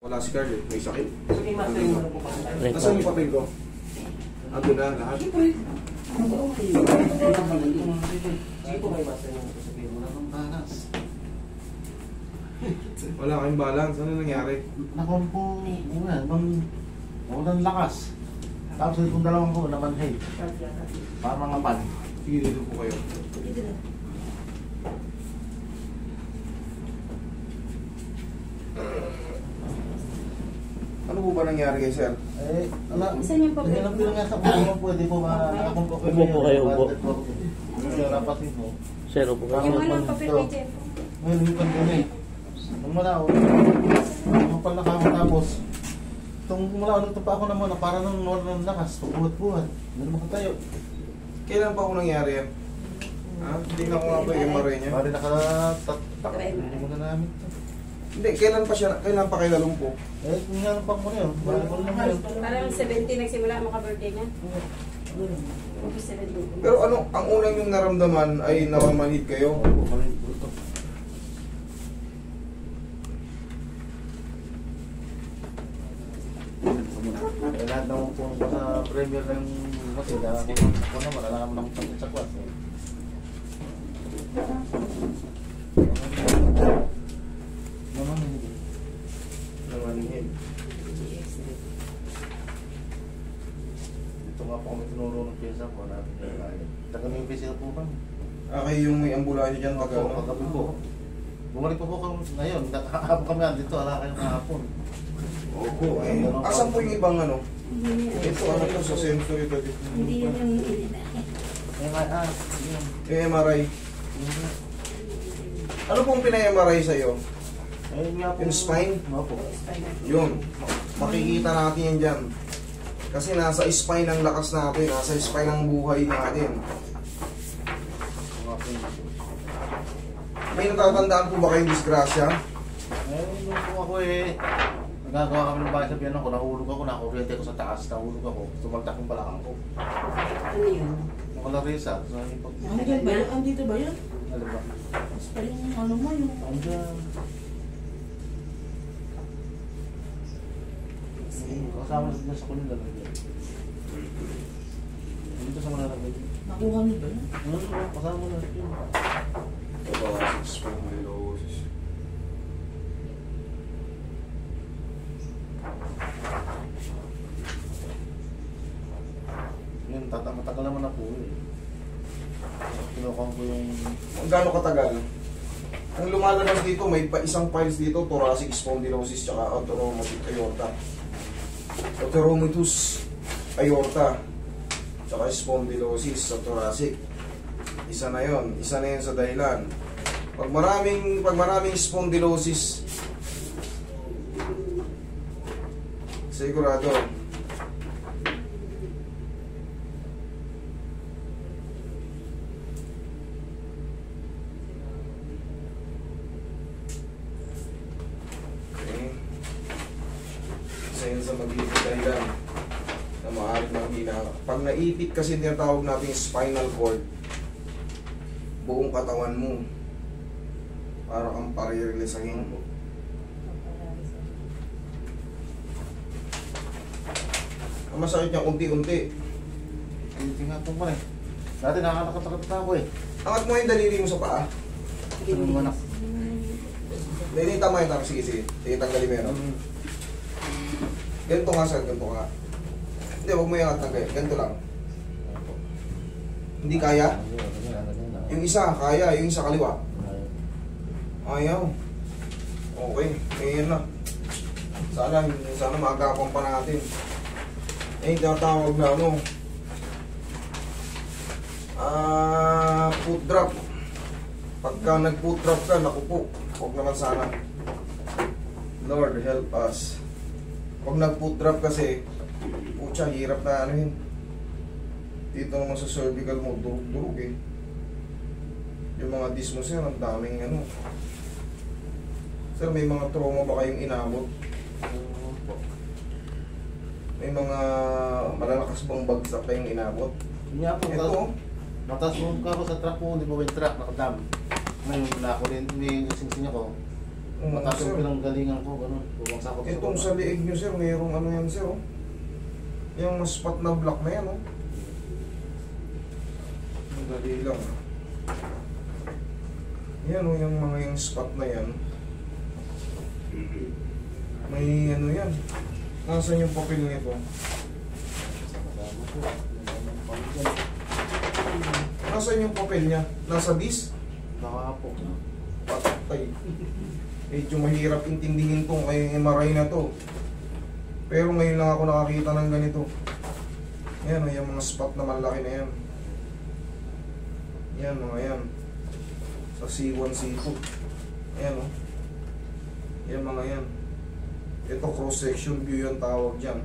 Wala si Carl, may sakit. Sige, master, yung ano po pa. Nasaan yung papel ko? Ando na, lahat. Sige po eh. Ano ba ako kayo? Sige po kayo, master, yung sasabihin mo na ng balas. Wala kayong balance. Ano nangyari? Nakumpo, walang lakas. Tapos itong dalawang ko, namanhay. Para mga pan. Sige, dito po kayo. Ano po ba nangyari kay sir? Eh, ala, Saan yung papel? lang nga sa puso, pwede po nakakumpo ko. Upo po kayo, upo. Rapatin mo. Zero po kayo. Yung walang papel kay Jeff. Ngayon, yung pandemay. Nung malaw, nung pala ako tapos, itong malaw, nito pa ako naman, para nang nawala ng lakas, pagbuhat-buhat. Hindi naman katayo. Kailan pa ako nangyari yan? Ha? Tingnan ko nga ba yung MRI niya? Bari nakatatak, hindi mo na namin. Hindi, kailan pa kayo nalumpo? Eh, nga pang mo na yun. Bari ko na yun. Parang 70 nagsimula maka-birthday niya. August 17. Pero ano, ang unang yung naramdaman ay namamanhid kayo? Eh, lahat naman po sa premier ng kasi ako naman, alam naman akong pagkat sa kwas. Namanhid. Ito nga po kami tinuro ng pyesa po natin. Taga may pyesa po ba? Kayo yung may ambulansya dyan pag ano? Pagkabi po. Bumalik po kami ngayon. Nakakapon kami dito. Ala kayo kahapon. Opo, eh. Asan po yung ibang ano? Ito ano to sa sensory to dito? Hindi yun yung Yung MRI. Ano pong pina-MRI sa'yo? Ayun nga po. Yung spine? Opo. Yun. Makikita natin yan dyan. Kasi nasa spine ang lakas natin. Nasa spine ang buhay natin. May natatandaan po ba kayong disgrasya? Eh, nung po ako nagagawa kami ng bahay sa piano ko, nahulog ako, nakuryente ko sa taas, nahulog ako, tumagtak yung balakang ko. ano yun? Nakalaresa, so yung pag... Andyan ba yun? Andito ba yun? Ano ba? Mas pa rin yung ano mo, yung... Andyan. Kasama na sa kunin lang. Dito sa mga nalagay. Nakuha niyo ba yun? Ano ba? Kasama na yun. Ito, spondylosis. Yun, matagal naman na po eh. Kinukuha ko yung... Gaano katagal? Ang lumalabas dito, may isang files dito, thoracic spondylosis tsaka autoromatic aorta. Autoromatus aorta tsaka spondylosis sa thoracic. Isa na yun sa dahilan. Pag maraming spondylosis, sigurado sa magiging dahilan na maaaring manghina. Pag naipit kasi tinatawag natin spinal cord, buong katawan mo para kang parirelesahin. Ang masakit niya unti-unti. Hindi nga po pa eh. Dati nakakatakot ako eh. Angat mo yung daliri mo sa paa. Ano mo anak? Dahil tama yung tama. Sige, sige. Sige, tanggalin mo yan. No? Ganito nga sir, ganito nga. Hindi, huwag mo yung angat ng ganyan. Ganito lang. Hindi kaya? Yung isa, kaya. Yung isa kaliwa. Ayaw. Okay, ngayon na. Sana maagapang pa natin. Eh, tinatawag na ano. Foot drop. Pagka nag-foot drop ka, naku po. Huwag naman sana. Lord, help us. Pag nag-foot drop kasi, putya, hirap na ano yun. Dito naman sa cervical mo, durug-durug eh. Yung mga disc mo sir, ang daming ano. Sir, may mga trauma ba kayong inabot? May mga malalakas bang bagsak kayong inabot? Nga po, Ito, natas mo ka sa truck po, hindi po yung truck, nakadam. Ngayon, wala ko rin, may singsing ako. Mataas sir. yung pinanggalingan ko, gano'n. Bumagsak ako Itong sa liig nyo sir, mayroong ano yan sir oh. Yung spot na block na yan oh. Ang dali lang ah. Yan oh, yung mga yung spot na yan. May ano yan. Nasaan yung papel nito? Nasaan yung papel niya? Nasa disc? Nakakapok. Patay. Medyo mahirap intindihin tong kay MRI na to. Pero ngayon lang ako nakakita ng ganito. Yan o, yung mga spot na malaki na yan. Yan mga yan. Sa C1, C2. Yan o. Yan mga yan. Ito cross section view yung tawag dyan.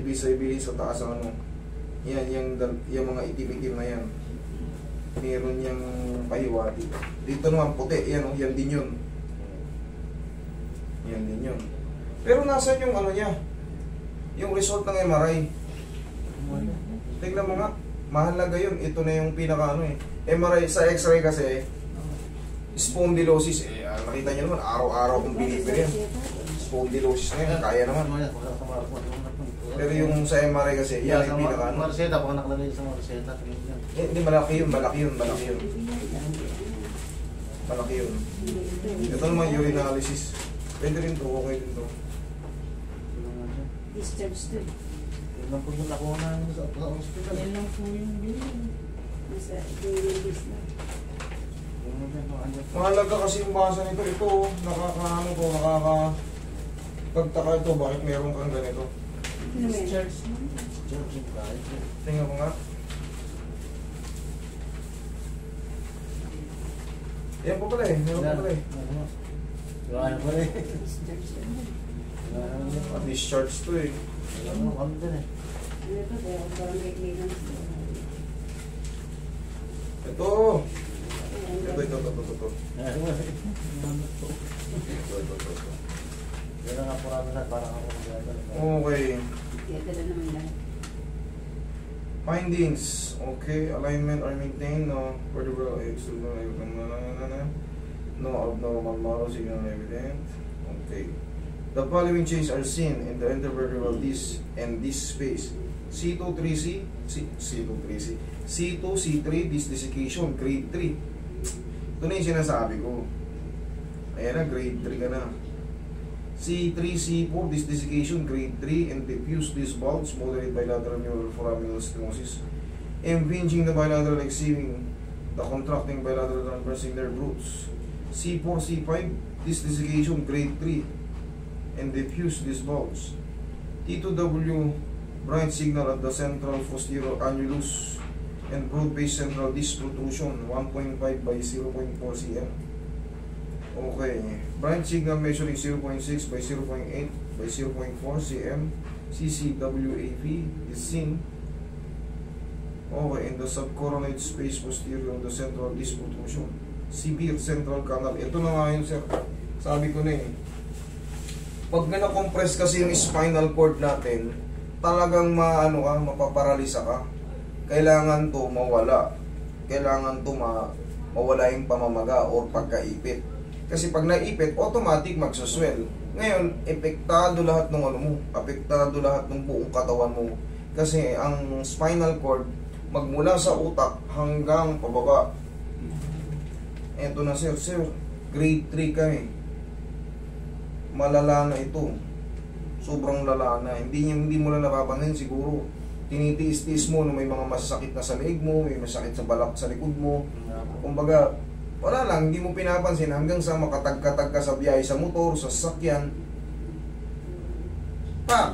Ibig sabihin sa taas ang ano. Yan, yung mga itim-itim na yan. Meron yung pahiwati. Dito naman puti, yan o, yan din yun. Yan din yun. Pero nasaan yung ano niya? Yung result ng MRI. Tignan mo nga, mahalaga yun. Ito na yung pinaka ano eh. MRI, sa X-ray kasi, spondylosis, nakita niyo naman, araw-araw kong binibili yan. Spondylosis na yan, kaya naman. Pero yung sa MRI kasi, yan yung pinaka ano. Mga reseta, baka nakalagay sa mga reseta. Hindi, malaki yun. Malaki yun. Ito naman urinalysis. Pwede rin to, okay din to. Discharge to. Yun lang po yung nakuha namin sa hospital. Yan lang po yung bilhin. Nasa daily na. Mahalaga kasi yung basa nito. Ito, nakakaano to, pagtaka ito, bakit meron kang ganito? Ano yan? Discharge na. Tingnan mo nga. Yan po pala eh, meron po pala eh. Gano'n pa rin. Discharge na. Discharge to eh. Ano din eh. Ano to? Kaya parang maintenance. Ito. Ito. Yan nga po namin lahat, parang ako mag-gano'n. Okay. Ito na naman lahat. Findings. Okay. Alignment are maintained. No vertebral no abnormal model signal evident. Okay. The following changes are seen in the intervertebral disc and disc space. C2, 3C, C2, 3C, disc desiccation, grade 3. Ito na yung sinasabi ko. Ayan na, grade 3 ka na. C3, C4, disc desiccation, grade 3, and diffuse disc bulge, moderate bilateral neural foraminal stenosis, impinging the bilateral exceeding the contracting bilateral transversing nerve roots. C4, C5, disc desiccation, grade 3, and diffuse disc bulge. T2W, bright signal at the central posterior annulus and broad-based central disc protrusion, 1.5 by 0.4 cm. Okay, bright signal measuring 0.6 by 0.8 by 0.4 cm. CCWAP is seen. Okay, in the subcoronate space posterior of the central disc protrusion. Severe central canal. Ito na nga yun, sir. Sabi ko na eh. Pag na-compress kasi yung spinal cord natin, talagang mapaparalisa ka. Kailangan to mawala. Kailangan to mawala yung pamamaga or pagkaipit. Kasi pag naipit, automatic magsuswell. Ngayon, epektado lahat ng ano mo. Apektado lahat ng buong katawan mo. Kasi ang spinal cord, magmula sa utak hanggang pababa. Eto na sir, grade 3 ka eh. Malala na ito. Sobrang lala na. Hindi mo na napapansin siguro. Tinitiis-tiis mo na may mga masakit na sa leeg mo, may masakit sa balak sa likod mo. Kumbaga, wala lang, hindi mo pinapansin hanggang sa makatagkatag ka sa biyahe sa motor, sa sasakyan.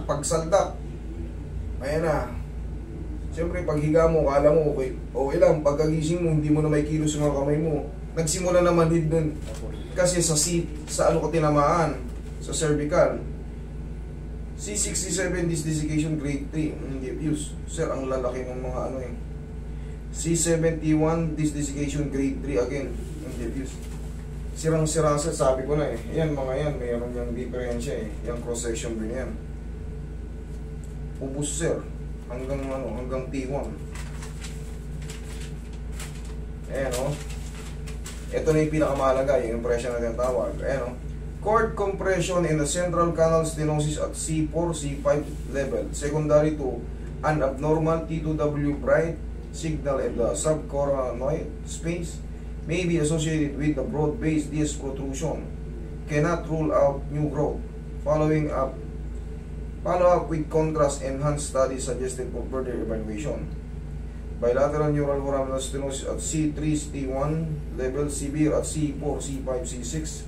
Pagsaldak. Ayan na. Siyempre, paghiga mo, kala mo okay lang. Pagkagising mo, hindi mo na may kilos yung mga kamay mo. Nagsimula na manhid dun. Kasi sa ano ko tinamaan, sa cervical. C67 disc desiccation grade 3, diffuse. Sir, ang lalaki ng mga ano eh. C71 disc desiccation grade 3 again, diffuse. Sirang-sira sir, sabi ko na eh. Yan mga yan, mayroon yung diferensya eh. Yung cross section din yan. Ubus sir, hanggang T1. Ayan o. Ito na yung pinakamahalaga, yung impression na tinatawag. Ayan o. Cord compression in the central canal stenosis at C4, C5 level. Secondary to an abnormal T2W bright signal in the subcoronoid space may be associated with the broad-based disc protrusion. Cannot rule out new growth. Follow-up with contrast-enhanced studies suggested for further evaluation. Bilateral neural foraminal stenosis at C3, C1 level, severe at C4, C5, C6,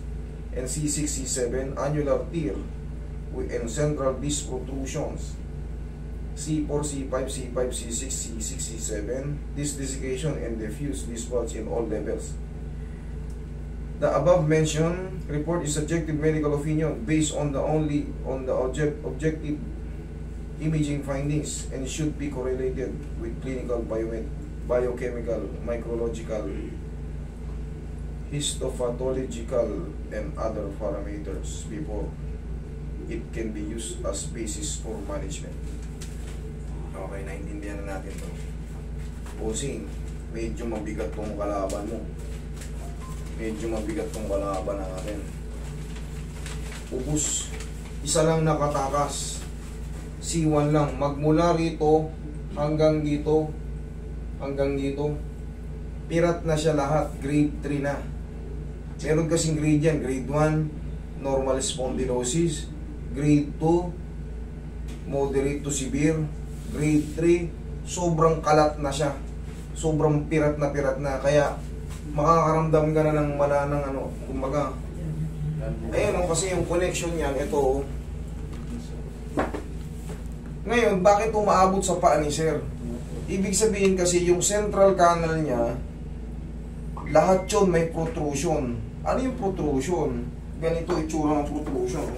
and C6, C7, annular tear and central disc protrusions. C4, C5, C5, C6, C6, C7, disc desiccation and diffuse disc bulge in all levels. The above mentioned report is subjective medical opinion based on the objective imaging findings and should be correlated with clinical biochemical, micrological, histopathological, and other parameters before it can be used as basis for management. Okay, naintindihan na natin to. Posing, medyo mabigat tong kalaban mo. Medyo mabigat tong kalaban natin. Ubus. Isa lang nakatakas. C1 lang. Magmula rito hanggang dito. Hanggang dito. Pirat na siya lahat. Grade 3 na. Meron kasing grade yan. Grade 1, normal spondylosis. Grade 2, moderate to severe. Grade 3, sobrang kalat na siya. Sobrang pirat na. Kaya, makakaramdam ka na ng malanang ano, kumbaga. Ayun, kasi yung connection niyan, ito. Ngayon, bakit umaabot sa paa ni sir? Ibig sabihin kasi yung central canal niya, lahat yun may protrusion. Ano yung protrusion? Ganito itsura ng protrusion.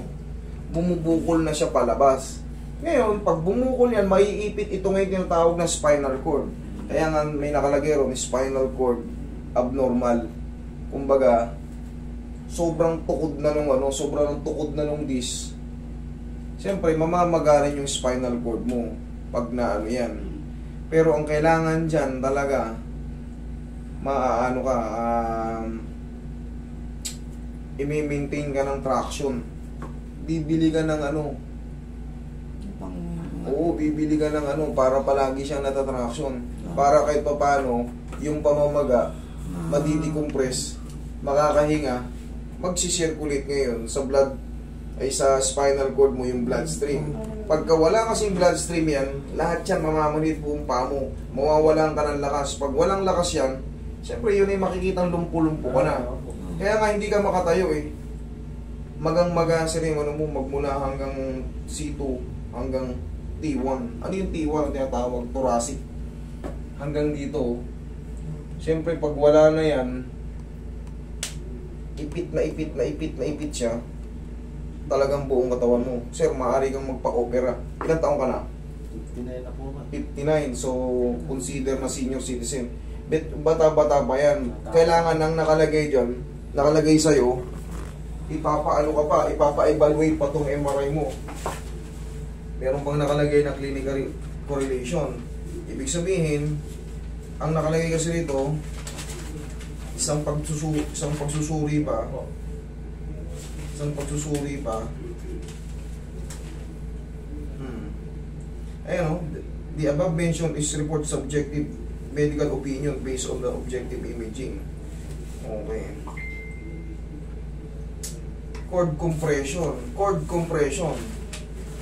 Bumubukol na siya palabas. Ngayon, pag bumukol yan, maiipit ito ngayon tinatawag na spinal cord. Kaya nga may nakalagay ron, spinal cord abnormal. Kumbaga, sobrang tukod na nung disc. Siyempre, mamamagarin yung spinal cord mo pag naano yan. Pero ang kailangan dyan talaga, maaano ka, i-maintain ka ng traction. Bibili ka ng ano, bibili ka ng ano, para palagi siyang natatraction. Para kahit paano, yung pamamaga, madidecompress, makakahinga, magsisirculate ngayon sa blood, ay sa spinal cord mo yung bloodstream. Pagka wala kasing bloodstream yan, lahat yan mamamanid buong paa mo. Mawawalan ka ng lakas. Pag walang lakas yan, siyempre yun ay makikitang lumpo-lumpo ka na. Kaya nga hindi ka makatayo eh. Magang-maga sa rin ano mo, magmula hanggang C2 hanggang T1. Ano yung T1 ang tinatawag? Thoracic. Hanggang dito. Siyempre pag wala na yan, ipit siya. Talagang buong katawan mo. Sir, maaari kang magpa-opera. Ilang taong ka na? 59 na po ba? 59. So, consider na senior citizen. Bata-bata pa yan. Kailangan nang nakalagay dyan, nakalagay sa'yo, ipapaano ka pa, ipapa-evaluate pa tong MRI mo. Meron pang nakalagay na clinical correlation. Ibig sabihin, ang nakalagay kasi rito, isang pagsusuri pa. Ayan o, the above mentioned is report subjective medical opinion based on the objective imaging. Okay. Cord compression.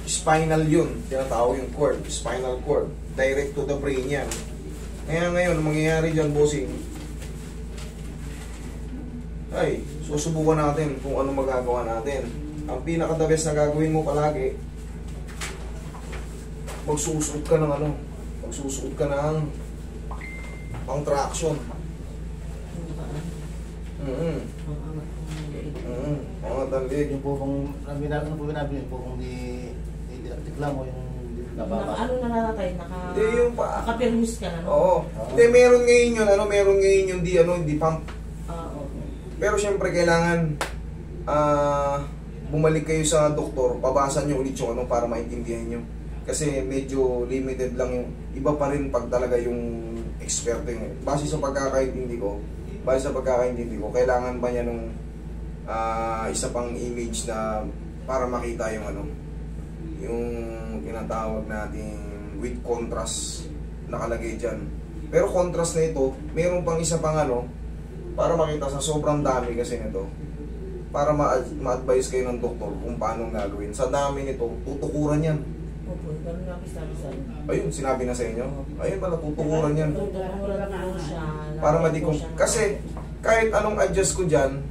Spinal yun, tinatawag yung cord, spinal cord. Direct to the brain yan. Kaya ngayon, ang mangyayari dyan, bossing, ay, susubukan natin kung ano magagawa natin. Ang pinaka-the best na gagawin mo palagi, magsusuot ka ng pang-traction. Tanglig. Yung po kung binabili po kung di tikla mo yung nababa. Ano na natatay? Hindi, yung pa. Naka-permis ka na, no? Oo. Hindi, meron ngayon yung di pump. Okay. Pero syempre kailangan bumalik kayo sa doktor, pabasan nyo ulit yung para maintindihan nyo. Kasi medyo limited lang yung iba pa rin pag talaga yung expert yung base sa pagkakaintindi ko, base sa pagkakaintindi ko, kailangan ba niya nung isa pang image na para makita yung ano, yung tinatawag natin with contrast nakalagay dyan. Pero contrast na ito, mayroon pang isa pang ano, para makita sa sobrang dami kasi nito, para ma-advise kayo ng doktor kung paano gagawin. Sa dami nito, tutukuran yan. Opo, ganun nga sa Ayun, sinabi na sa inyo. Ayun pala, tutukuran yan. tutukuran po siya. Para kasi kahit anong adjust ko dyan,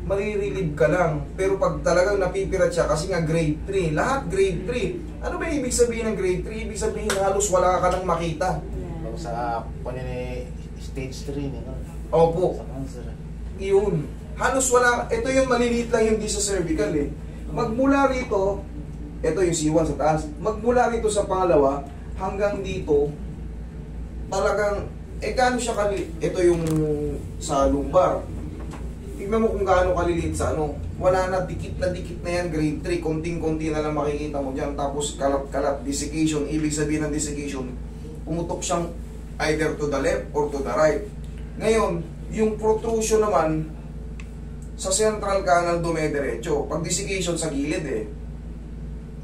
marirelieve ka lang. Pero pag talagang napipirat siya, kasi nga grade 3, lahat grade 3. Ano ba ibig sabihin ng grade 3? Ibig sabihin halos wala ka nang makita. Kung sa panini stage 3 nila. Opo, Sa cancer. yun. Halos wala, ito yung maliliit lang yung di sa cervical eh. Magmula rito, ito yung C1 sa taas. Magmula rito sa pangalawa, hanggang dito, talagang, gaano siya ito yung sa lumbar. Tignan mo kung gaano kaliliit sa ano. Wala na, dikit na yan, grade 3, konting-konti na lang makikita mo dyan. Tapos kalat-kalat, desiccation. Ibig sabihin ng desiccation, pumutok siyang either to the left or to the right. Ngayon, yung protrusion naman, sa central canal dumediretso. Pag desiccation sa gilid eh.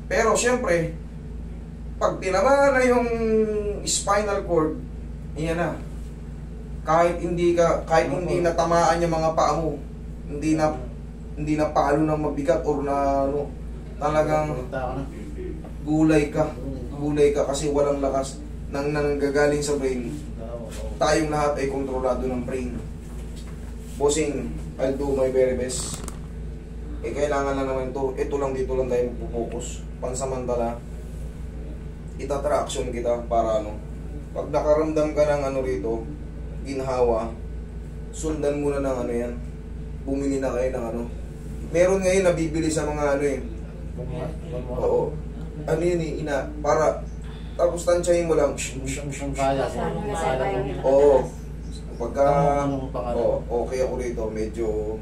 Pero syempre, pag tinamaan na yung spinal cord, iyan na. Kahit hindi natamaan yung mga paa mo, hindi na palo ng mabigat or na ano, talagang gulay ka kasi walang lakas nang nanggagaling sa brain. Tayong lahat ay kontrolado ng brain. Bossing, I'll do my very best. Kailangan na naman ito lang, dito lang tayo magpo-focus. Pansamantala, itatraction kita para ano, pag nakaramdam ka ng ano rito, ginhawa, sundan mo na ng ano yan, bumili na kayo ng ano. Meron ngayon nabibili sa mga ano eh. Oo. Ano yun eh, para, tapos tansyahin mo lang. Kaya. Oo. Pagka, okay ako rito, medyo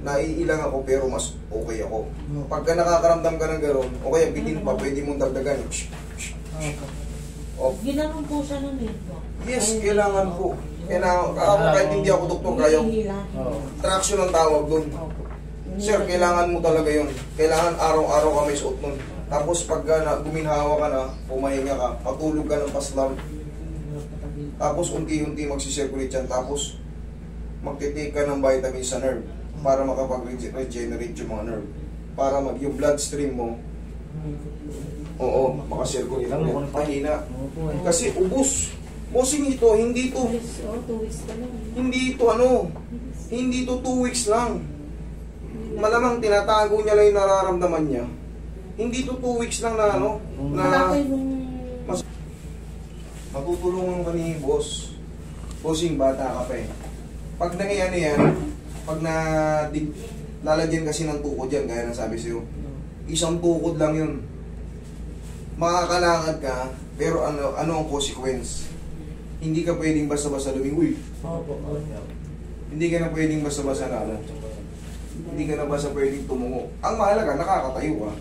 naiilang ako pero mas okay ako. Pagka nakakaramdam ka ng gano'n, okay, bitin pa, pwede mong dagdagan. Ginanon po siya nun eh. Yes, kailangan po. Ako kahit hindi ako doktor, kaya traction ang tawag doon. Sir, kailangan mo talaga yun. Kailangan araw-araw ka may suot nun. Tapos pagka guminhawa ka na, pumahinga ka, patulog ka ng paslam. Tapos unti-unti magsisirculate yan. Tapos magtitake ka ng vitamin sa nerve para makapag-regenerate yung mga nerve. Para yung bloodstream mo, makasirculate lang yan. Pahina. Kasi ubos. Bossing ito, hindi to 2 weeks pa lang. Hindi to 2 weeks lang. Malamang tinatago niya lang yung nararamdaman niya. Hindi to 2 weeks lang na matutulungan ka ni boss. Bossing, bata ka pa eh. Pag nangyayari yan, pag lalagyan kasi ng tukod yan, gaya ng sabi sa'yo, isang tukod lang yun. Makakalakad ka, pero ano ang consequence? Hindi ka pwedeng basta-basta lumingoy. Hindi ka na pwedeng basta-basta na hindi ka na basta pwedeng tumungo. Ang mahalaga, nakakatayo ka.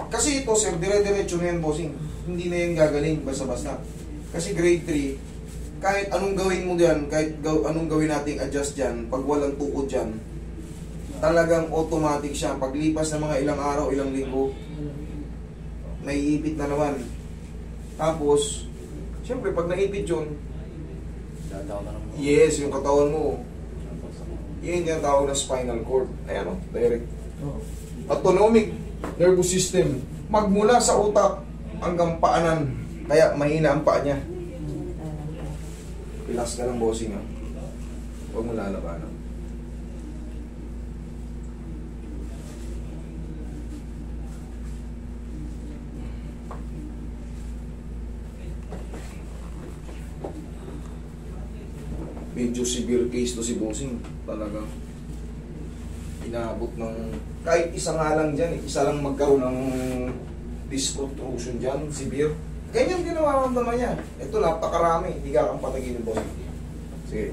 Kasi ito, sir, dire-diretso na yan, bossing. Hindi na yan gagaling basta-basta. Kasi grade 3, kahit anong gawin mo dyan, kahit anong gawin nating adjust dyan, pag walang tukod dyan, talagang automatic siya. Paglipas ng mga ilang araw, ilang linggo, naiipit na naman. Tapos, siyempre, pag naipit yun, yes, yung katawan mo, yun yung tawag na spinal cord. Ayan o, direct. Autonomic nervous system. Magmula sa utak hanggang paanan. Kaya mahina ang paa niya. Relax ka lang, bossing ha. Huwag mo lalabanan. Medyo severe case to si bossing. Talaga. Inaabot ng kahit isa nga lang dyan, isa lang magkaroon ng disc protrusion dyan, severe. Ganyan din nararamdaman niya. Ito, napakarami. Hindi ka kang patagin ng bossing. Sige.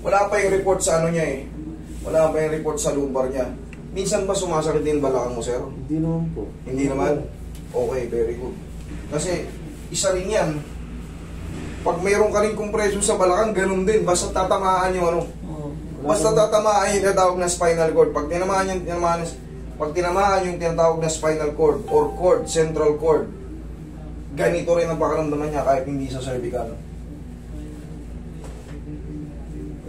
Wala pa yung report sa ano niya eh. Wala pa yung report sa lumbar niya. Minsan ba sumasakit din balakang mo, sir? Hindi naman po. Hindi naman? Okay, very good. Kasi, isa rin yan. Pag mayroon ka rin compression sa balakang, ganun din. Basta tatamaan yung ano. Oo. Basta tatamaan yung tinatawag na spinal cord. Pag tinamaan yung tinatawag na spinal cord or cord, central cord, ganito rin ang pakaramdaman niya kahit hindi sa cervical.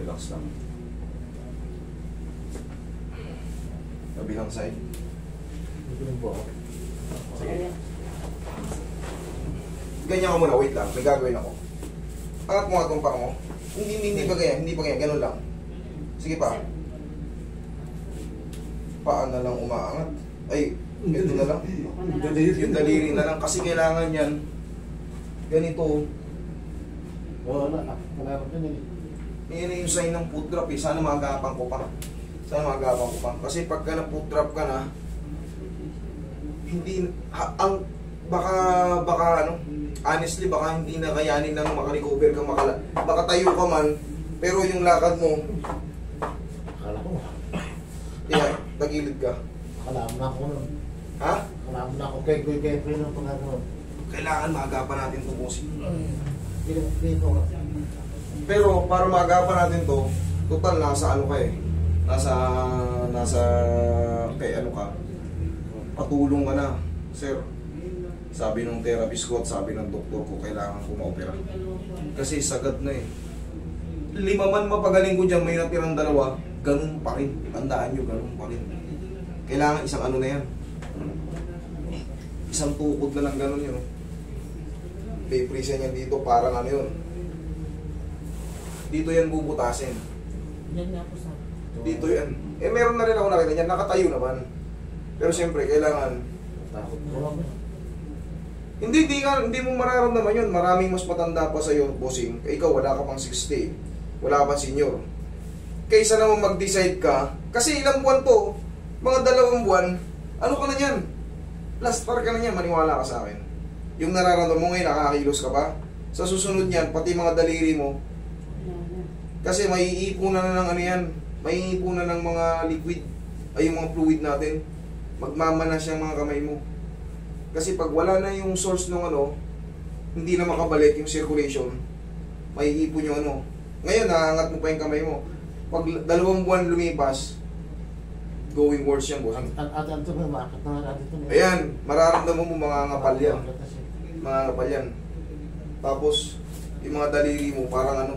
Relax lang. Kabilang side. Hindi naman po ako. Sige. Ganyan ka muna, wait lang. May gagawin ako. Angat mo nga itong paa mo. Hindi pa ganyan. Ganun lang. Sige pa. Paa na lang umaangat. Ay, ito na lang. Yung daliri na lang. Kasi kailangan yan. Ganito. Wala ko yun eh. Yan yung sign ng foot drop eh. Sana maagapan ko pa. Kasi pagka na-foot drop ka na, hindi, baka ano, honestly, baka hindi na kayanin nang makarecover ka, baka tayo ka man, pero yung lakad mo, Akala ko. kaya, tagilid ka. Akala mo na ako nun. Ha? Akala mo na ako kay Free ng pangagawa. Kailangan maagapan natin ito, bossing. Hindi ko. Pero para maagapan natin to, total nasa ano ka eh. Nasa kay ano ka. Patulong ka na, sir. Sabi ng therapist ko at sabi ng doktor ko, kailangan ko maopera. Kasi sagad na eh. 5 man mapagaling ko dyan, may natirang 2, ganun pa rin. Tandaan nyo, ganun pa rin. Kailangan isang ano na yan. Isang tukod na lang ganun yun. Piprisa niyan dito, parang ano yun. Dito yan bubutasin. Yan nga po sa... Dito yan. Eh meron na rin ako nakita niyan, nakatayo naman. Pero siyempre, kailangan... Takot ko. Hindi mo mararamdaman yun. Maraming mas matanda pa sa'yo, bossing. Ikaw, wala ka pang 60. Wala ka pang senior. Kaysa naman mag-decide ka, kasi ilang buwan to, mga 2 buwan, ano ka na yan? Last par ka na yan, maniwala ka sa akin. Yung nararamdaman mo ngayon, nakakakilos ka pa. Sa susunod niyan, pati mga daliri mo, kasi may iipunan na ng ano yan, may iipunan ng mga liquid, ay yung mga fluid natin. Magmamanas yung mga kamay mo. Kasi pag wala na yung source ng ano, hindi na makabalik yung circulation, may ipon yung ano. Ngayon, naangat mo pa yung kamay mo. Pag 2 buwan lumipas, going worse yan, boss. At ito ba, makakit na nga natin ito. Ayan, mararamdaman mo mga ngapal yan. Mga ngapal yan. Tapos, yung mga daliri mo, parang ano.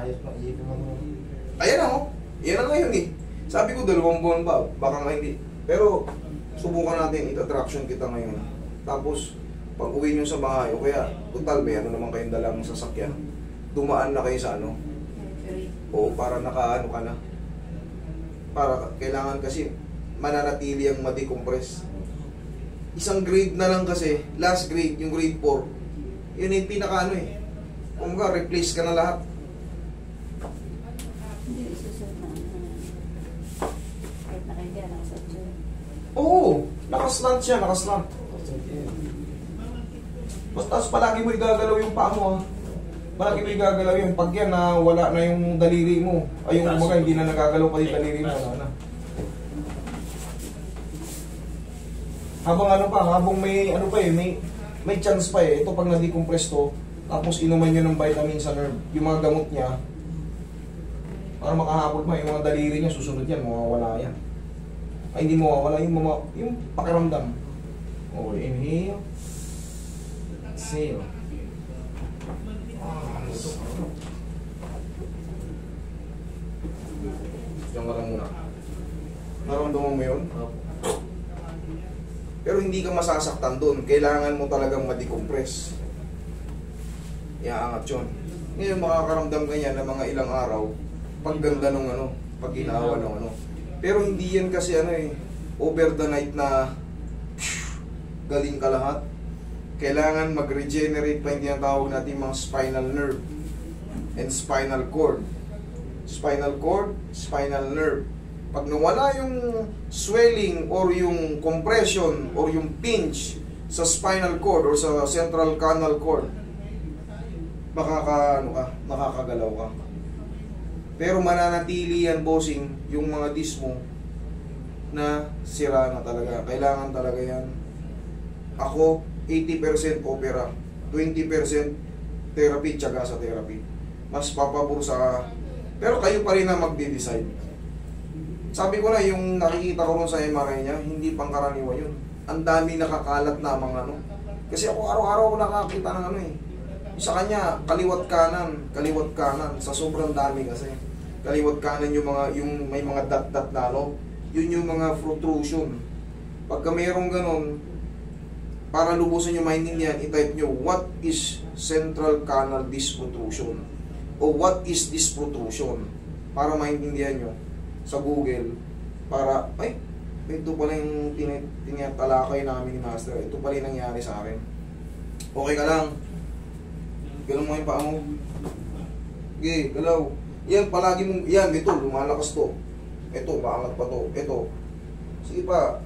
Ayos pa, iipin mo. Ayan na, oh. Yan na ngayon eh. Sabi ko 2 buwan ba? Baka nga hindi. Pero, subukan natin, itatraction kita ngayon. Tapos, pag uwi nyo sa bahay, o kaya, total, may ano naman kayong dalang sasakyan. Dumaan na kayo sa ano. O, para nakaano ka na. Para, kailangan kasi, mananatili ang ma-decompress. Isang grade na lang kasi, last grade, yung grade 4, yun yung pinaka ano eh. Kung ka, replace ka na lahat. Hindi, susunod na. Kahit nakahiga, nakasat siya. Oo, nakaslant siya, nakaslant. Tapos palagi mo igagalaw yung paa mo, ha? Palagi mo igagalaw yung pag yan na wala na yung daliri mo. Ay, yung mga hindi na nagagalaw pa yung daliri mo. Wala na. Habang ano pa, habang may ano pa eh, may chance pa eh. Ito pag na-decompress to, tapos inuman nyo ng vitamin sa nerve, yung mga gamot niya, para makahabol mo, yung mga daliri niya, susunod yan, mawawala yan. Ay, hindi mawawala yung pakiramdam. Okay, inhale. Exhale. Diyan ka lang muna. Naramdaman mo yun? Pero hindi ka masasaktan doon. Kailangan mo talagang ma-decompress. Iaangat yun. Ngayon makakaramdam ka niyan ng mga ilang araw pag ganda ng ano, pag ginawa ng ano. Pero hindi yan kasi ano eh, over the night na galing ka lahat. Kailangan mag-regenerate pa yung tinatawag natin mga spinal nerve and spinal cord. Spinal cord, spinal nerve. Pag nawala yung swelling or yung compression or yung pinch sa spinal cord or sa central canal cord, makakagalaw ka. Pero mananatili yan, bossing, yung mga disc mo, na sira na talaga. Kailangan talaga yan. Ako, 80% opera, 20% therapy, tiyaga sa therapy. Mas papabor sa... Pero kayo pa rin na magde-decide. Sabi ko na, yung nakikita ko ron sa MRI niya, hindi pangkaraniwan yun. Ang dami nakakalat na mga ano. Kasi ako araw-araw ako nakakita ng ano eh. Sa kanya, kaliwat kanan, sa sobrang dami kasi. Kaliwat kanan yung may mga dot-dot na ano, yun yung mga protrusion. Pagka mayroong ganun, para lubusan yung maintindihan, i-type nyo, what is central canal disc protrusion? O what is this protrusion? Para maintindihan nyo sa Google, para, ay, ito pala yung tinatalakay namin ni Master. Ito pala yung nangyari sa akin. Okay ka lang. Galaw mo yung paa mo. Okay, galaw. Yan, palagi mong, yan, ito, lumalakas to. Ito, maangat pa to. Ito. Sige pa.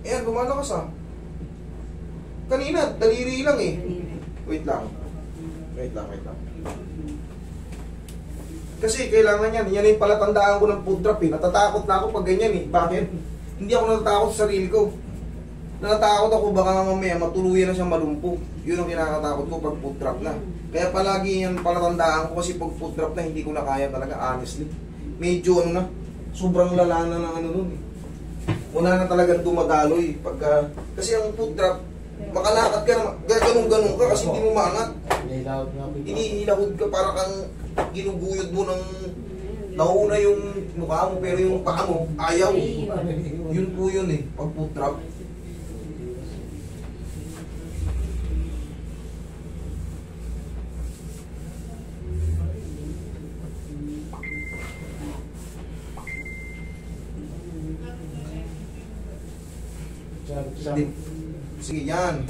Yan, lumalakas ah. Kanina, daliri lang eh. Wait lang. Kasi kailangan yan. Yan yung palatandaan ko ng food drop eh. Natatakot na ako pag ganyan eh. Bakit? Hindi ako natatakot sa sarili ko. Natatakot ako baka mamaya matuluyan na siyang malumpo. Yun ang kinakatakot ko pag food drop na. Kaya palagi yan palatandaan ko kasi pag food drop na hindi ko na kaya talaga honestly. Medyo ano na, sobrang lala na ng ano nun eh. Una na talagang dumadaloy pagka, kasi ang food drop, makalakad ka na, ganun-ganun ka kasi hindi mo maangat. Inihilahod ka para kang ginuguyod mo ng nauna yung mukha mo pero yung paa mo, ayaw. Yun po yun eh, pag food drop. Sige, yan.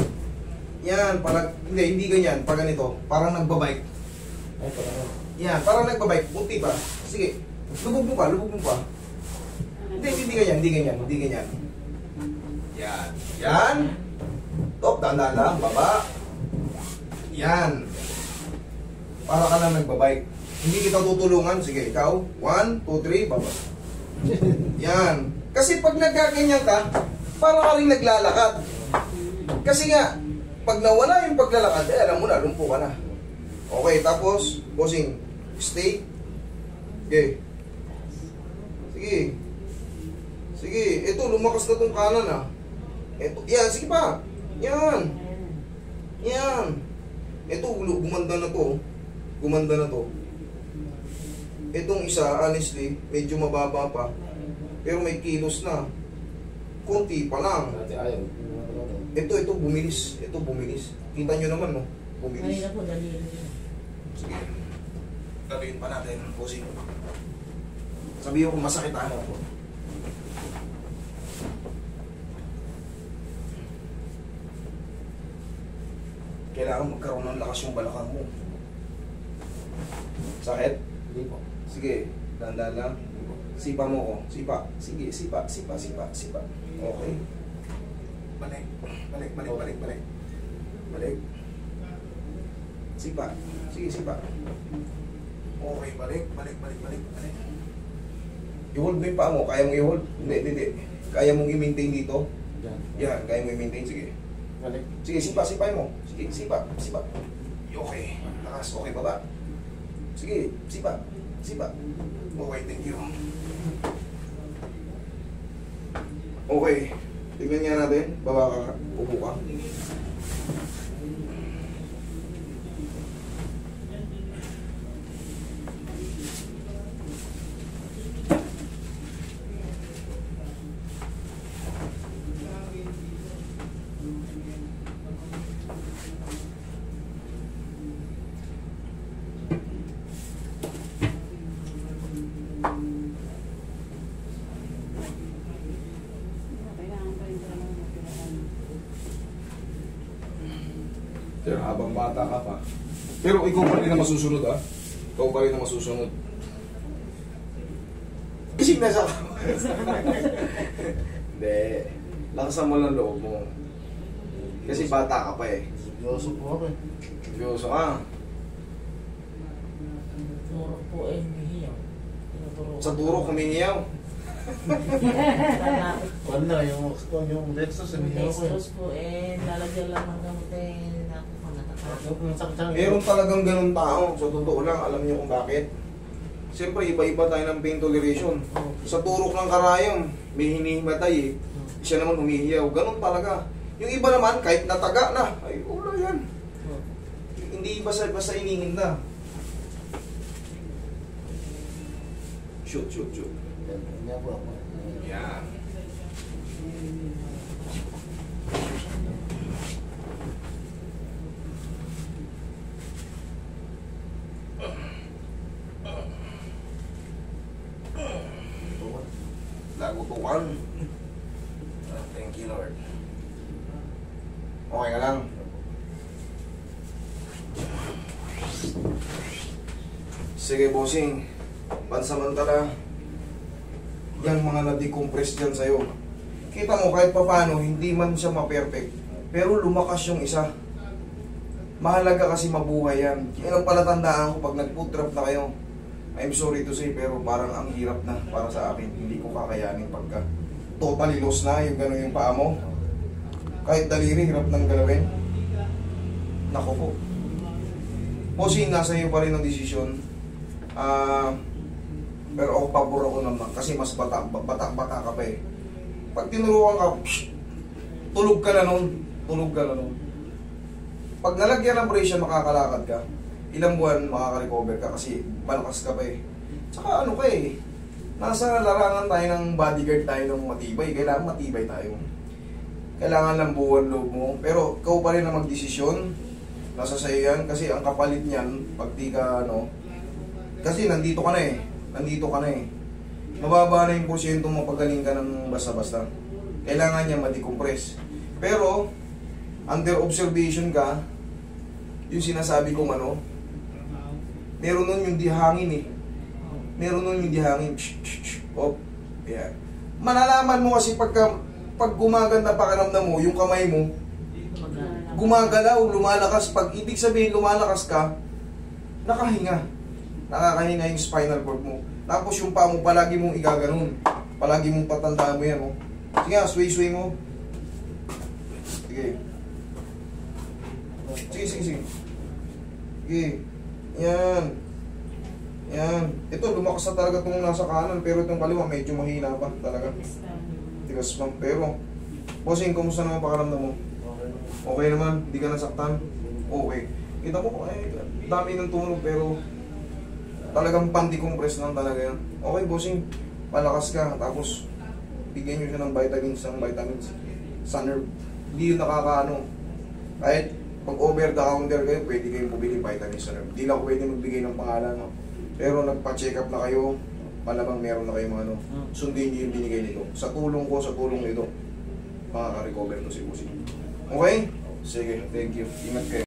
Yan, parang, hindi ganyan. Pag ganito, parang nagbabike. Yan, parang nagbabike. Buti pa. Sige, lubog mo pa. Hindi ganyan. Yan. Yan. Top, dahan-dahan lang. Baba. Yan. Para ka lang nagbabike. Hindi kita tutulungan. Sige, ikaw. 1, 2, 3, baba. Yan. Kasi pag nagkaganyan ka, para ka rin naglalakad. Kasi nga, pag nawala yung paglalakad, alam mo na, lumpo ka na. Okay, tapos, bossing, stay. Okay. Sige, ito, lumakas na tong kanan ah. Ito, yan, sige pa. Yan. Ito, gumanda na to. Itong isa, honestly, medyo mababa pa. Pero may kilos na. Kunti pa lang. Ito bumilis. Kita nyo naman, no? Bumilis. Ay, naku, daliri. Sige. Gawin pa natin, bossing. Sabihin ko masakit ano po. Kailangan magkaroon ng lakas yung balakang mo. Sakit? Hindi po. Sige, dandan lang. Sipa mo ko. Sipa. Sige, sipa. Okay. Balik. Sipa. Sige, sipa. Okay, balik. I-hold mo yung paa mo. Kaya mong i-hold? Hindi. Kaya mong i-maintain dito? Yan, kaya mong i-maintain. Sige. Balik. Sige, sipa mo. Sige, sipa. Okay. Lakas. Okay, baba. Sige, sipa. Okay, thank you. Okay. Tignan nga natin. Baba ka. Upo ka. Pero habang bata ka pa. Pero ikaw pa rin na masusunod ah. Ikaw pa rin na masusunod. Kasi nasa ka. Hindi. Lakasan mo lang loob mo. Kasi bata ka pa eh. Seryoso po ako eh. Seryoso ka. Turok po eh, humihiyaw. Tinuturo ko. Sa turok humingiyaw. Wala, yung Dextrose, Yung hindi ako eh. dextrose po, lalagyan lang ng gamot ako po natatakot. Yung sakit Meron talagang ganun tao. Sa totoo lang, alam niyo kung bakit. Siyempre, iba-iba tayo ng pain toleration. Sa turok ng karayom, may hinihimatay eh. Siya naman humihiyaw. Ganun talaga. Yung iba naman, kahit nataga na, ay wala yan. Hindi basta iningin na. Shoot. Ganyan po ako. Yan. Lagutukan. Thank you, Lord. Okay ka lang? Sige, bossing. Pansamantala, yung mga na-decompress dyan sa'yo. Kita mo, kahit paano, hindi man siya ma-perfect. Pero lumakas yung isa. Mahalaga kasi mabuhay yan. Yan ang palatandaan ko pag nag-foot drop na kayo. I'm sorry to say, pero parang ang hirap na para sa akin. Hindi ko kakayanin pagka totally lost na yung gano'n yung paa mo. Kahit daliri, hirap nang galawin. Nako po. Bossing, nasa iyo pa rin ang desisyon. Pero ako pabor ako naman kasi mas bata ka pa eh. Pag tinuruan ka, tulog ka na nun. Pag nalagyan ng brace, makakalakad ka. Ilang buwan makaka-recover ka kasi malakas ka pa eh. Tsaka ano ka eh, nasa larangan tayo ng bodyguard tayo ng matibay. Kailangan matibay tayo. Kailangan lang buwan loob mo. Pero ikaw pa rin na magdesisyon. Nasa sa'yo yan kasi ang kapalit niyan pag di ka ano. Kasi nandito ka na eh. Mababa na yung porsyentong mapagaling ka ng basta-basta. Kailangan niya ma-decompress. Pero, under observation ka, yung sinasabi kong ano, meron nun yung dihangin eh. Oh, yeah. Malalaman mo kasi pag gumaganda pakiramdam mo, yung kamay mo, gumagalaw, lumalakas. Pag ibig sabihin lumalakas ka, nakakahinga yung spinal cord mo. Tapos yung paa mo, palagi mong igaganon. Palagi mong tatandaan mo yan, oh. Sige nga, sway mo. Sige. Sige. Yan. Ito, lumakas na talaga itong nasa kanan. Pero itong kaliwa, medyo mahina pa talaga. Tigas pa. Pero, bossing, kumusta naman pakaramdam mo? Okay naman? Hindi ka nasaktan? Okay. Kita mo, dami ng tulog pero talagang pan-decompress lang talaga yan. Okay, bossing, palakas ka. Tapos, bigyan nyo siya ng vitamins. Sa nerve. Hindi yun nakakaano. Kahit pag over the counter kayo, pwede kayong bumili vitamins sa nerve. Hindi lang pwede magbigay ng pangalan. No? Pero nagpa-check up na kayo, malamang meron na kayong ano. Sundin nyo yung binigay nito. Sa tulong nito, makaka-recover to si bossing. Okay? Sige, thank you. Ingat kayo.